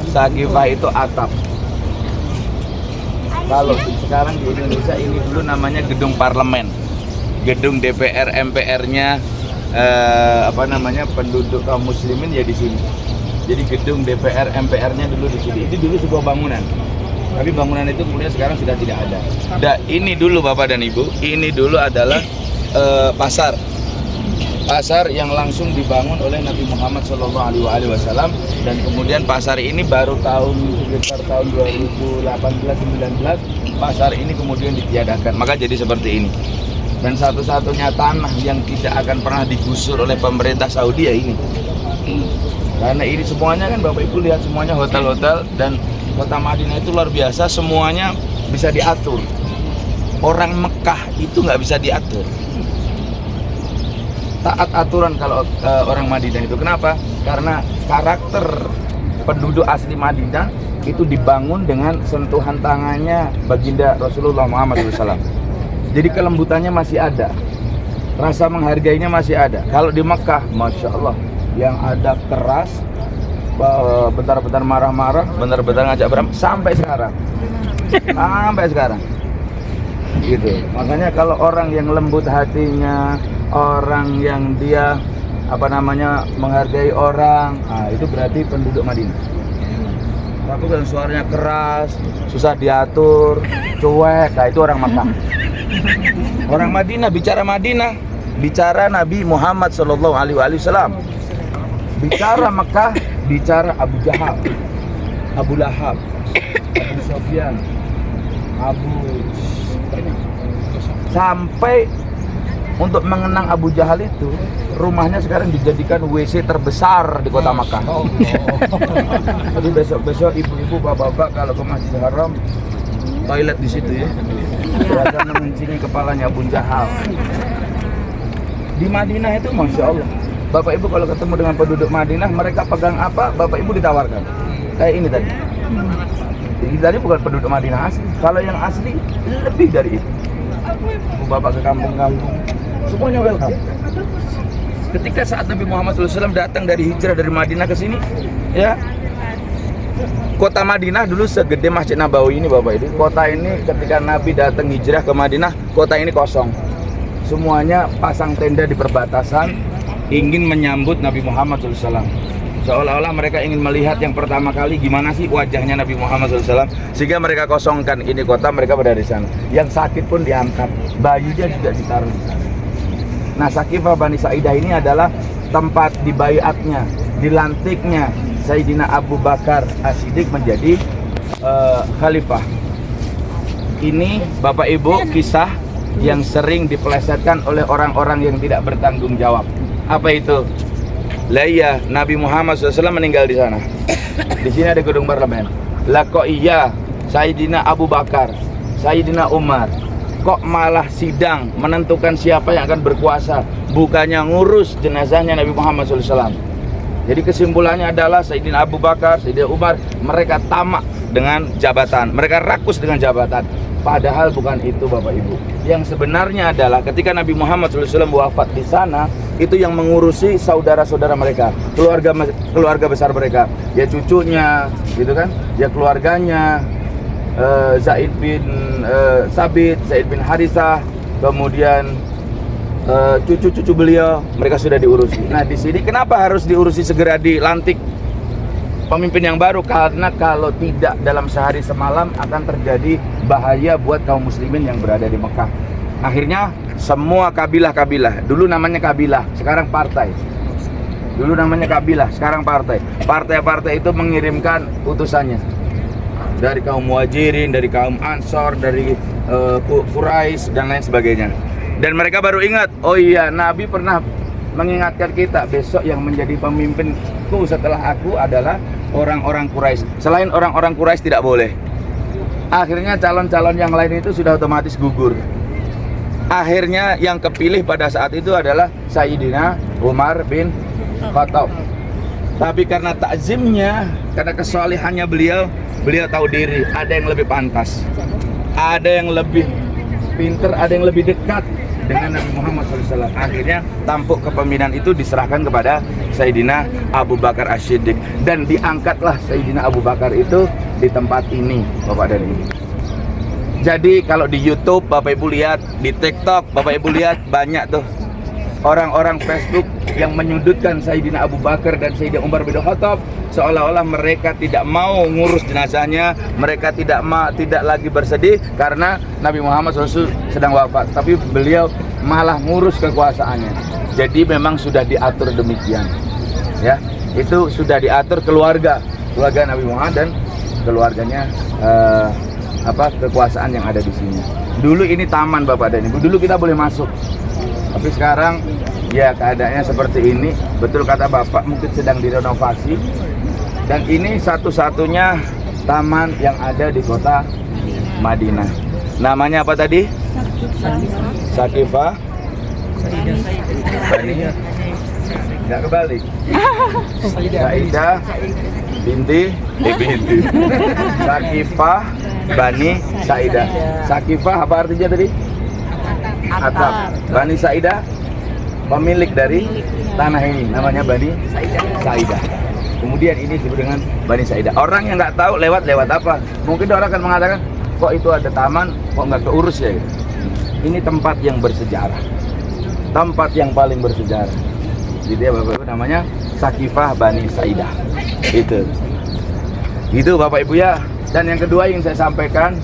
Sakifah itu atap. Kalau sekarang di Indonesia ini dulu namanya gedung parlemen, gedung DPR MPR-nya penduduk kaum muslimin ya di sini. Jadi gedung DPR MPR-nya dulu di sini. Ini dulu sebuah bangunan. Tapi bangunan itu kemudian sekarang sudah tidak ada. Ini dulu Bapak dan Ibu, ini dulu adalah pasar. Pasar yang langsung dibangun oleh Nabi Muhammad SAW, dan kemudian pasar ini baru sekitar tahun 2018-19 pasar ini kemudian ditiadakan, maka jadi seperti ini. Dan satu-satunya tanah yang tidak akan pernah digusur oleh pemerintah Saudi ya ini. Karena ini semuanya kan Bapak Ibu lihat semuanya hotel-hotel, dan kota Madinah itu luar biasa, semuanya bisa diatur. Orang Mekah itu nggak bisa diatur. Taat aturan kalau orang Madinah itu. Kenapa? Karena karakter penduduk asli Madinah itu dibangun dengan sentuhan tangannya baginda Rasulullah Muhammad SAW. Jadi kelembutannya masih ada, rasa menghargainya masih ada. Kalau di Mekah, Masya Allah, yang ada keras, bentar-bentar marah-marah, bentar-bentar ngajak berantem, sampai sekarang. Gitu. Makanya kalau orang yang lembut hatinya, orang yang dia menghargai orang, itu berarti penduduk Madinah. Tapi kalau suaranya keras, susah diatur, cuek, itu orang Makkah. Orang Madinah, bicara Nabi Muhammad SAW. Bicara Mekah, bicara Abu Jahal, Abu Lahab, Abu Sofyan, sampai untuk mengenang Abu Jahal itu, rumahnya sekarang dijadikan WC terbesar di kota Makkah. Jadi besok-besok ibu-ibu, bapak-bapak kalau ke Masjidil Haram, toilet di situ ya. Akan mengencingi kepalanya Abu Jahal. Di Madinah itu Masya Allah, Bapak Ibu kalau ketemu dengan penduduk Madinah, mereka pegang apa, Bapak Ibu ditawarkan. Kayak ini tadi. Ini tadi bukan penduduk Madinah asli. Kalau yang asli lebih dari itu. Bapak ke kampung-kampung, semuanya welcome. Ketika saat Nabi Muhammad SAW datang dari hijrah dari Madinah ke sini, ya, kota Madinah dulu segede Masjid Nabawi ini Bapak Ibu. Kota ini ketika Nabi datang hijrah ke Madinah, kota ini kosong. Semuanya pasang tenda di perbatasan, ingin menyambut Nabi Muhammad SAW. Seolah-olah mereka ingin melihat yang pertama kali gimana sih wajahnya Nabi Muhammad SAW, sehingga mereka kosongkan ini kota, mereka berada di sana. Yang sakit pun diangkat, bayinya juga ditaruh di sana. Nah, Sakifah Bani Sa'idah ini adalah tempat dibaiatnya, dilantiknya Sayyidina Abu Bakar As-Siddiq menjadi khalifah. Ini Bapak Ibu kisah yang sering dipelesetkan oleh orang-orang yang tidak bertanggung jawab. Apa itu? Lah iya, Nabi Muhammad SAW meninggal di sana. Di sini ada gedung parlemen. Lah kok iya, Sayyidina Abu Bakar, Sayyidina Umar, kok malah sidang menentukan siapa yang akan berkuasa, bukannya ngurus jenazahnya Nabi Muhammad SAW. Jadi kesimpulannya adalah Sayyidina Abu Bakar, Sayyidina Umar, mereka tamak dengan jabatan, mereka rakus dengan jabatan. Padahal bukan itu Bapak Ibu. Yang sebenarnya adalah ketika Nabi Muhammad SAW wafat di sana, itu yang mengurusi saudara-saudara mereka, keluarga besar mereka, ya cucunya, gitu kan, ya keluarganya, Zaid bin Sabit, Zaid bin Harithah, kemudian cucu-cucu beliau, mereka sudah diurusi. Nah di sini kenapa harus diurusi segera dilantik pemimpin yang baru? Karena kalau tidak dalam sehari semalam akan terjadi bahaya buat kaum muslimin yang berada di Mekah. Akhirnya semua kabilah-kabilah, dulu namanya kabilah, sekarang partai. Dulu namanya kabilah, sekarang partai. Partai-partai itu mengirimkan utusannya dari kaum Muhajirin, dari kaum Ansor, dari Quraisy dan lain sebagainya. Dan mereka baru ingat, oh iya, Nabi pernah mengingatkan kita, besok yang menjadi pemimpinku setelah aku adalah orang-orang Quraisy. Selain orang-orang Quraisy tidak boleh. Akhirnya calon-calon yang lain itu sudah otomatis gugur. Akhirnya yang kepilih pada saat itu adalah Sayyidina Umar bin Khattab. Tapi karena takzimnya, karena kesalehannya beliau tahu diri, ada yang lebih pantas, ada yang lebih pinter, ada yang lebih dekat dengan Nabi Muhammad SAW. Akhirnya tampuk kepemimpinan itu diserahkan kepada Sayyidina Abu Bakar As-Siddiq, dan diangkatlah Sayyidina Abu Bakar itu di tempat ini, Bapak dan Ibu. Jadi kalau di YouTube Bapak Ibu lihat, di TikTok Bapak Ibu lihat, banyak tuh orang-orang Facebook yang menyudutkan Sayyidina Abu Bakar dan Sayyidina Umar bin Khattab, seolah-olah mereka tidak mau ngurus jenazahnya, mereka tidak lagi bersedih karena Nabi Muhammad SAW sedang wafat, tapi beliau malah ngurus kekuasaannya. Jadi memang sudah diatur demikian, ya. Itu sudah diatur keluarga Nabi Muhammad dan keluarganya, kekuasaan yang ada di sini. Dulu ini taman Bapak dan Ibu, dulu kita boleh masuk. Tapi sekarang ya keadaannya seperti ini. Betul kata Bapak, mungkin sedang direnovasi. Dan ini satu-satunya taman yang ada di kota Madinah. Namanya apa tadi? Sakifah Bani. Tidak kebalik. Saidah binti Sakifah Bani Saidah. Sakifah apa artinya tadi? Atap. Bani Saidah pemilik dari tanah ini, namanya Bani Saidah. Kemudian ini disebut dengan Bani Saidah. Orang yang nggak tahu lewat apa, mungkin orang akan mengatakan, kok itu ada taman, kok nggak keurus ya? Ini tempat yang bersejarah, tempat yang paling bersejarah. Jadi ya Bapak Ibu, namanya Sakifah Bani Saidah. Itu Bapak Ibu ya. Dan yang kedua yang saya sampaikan,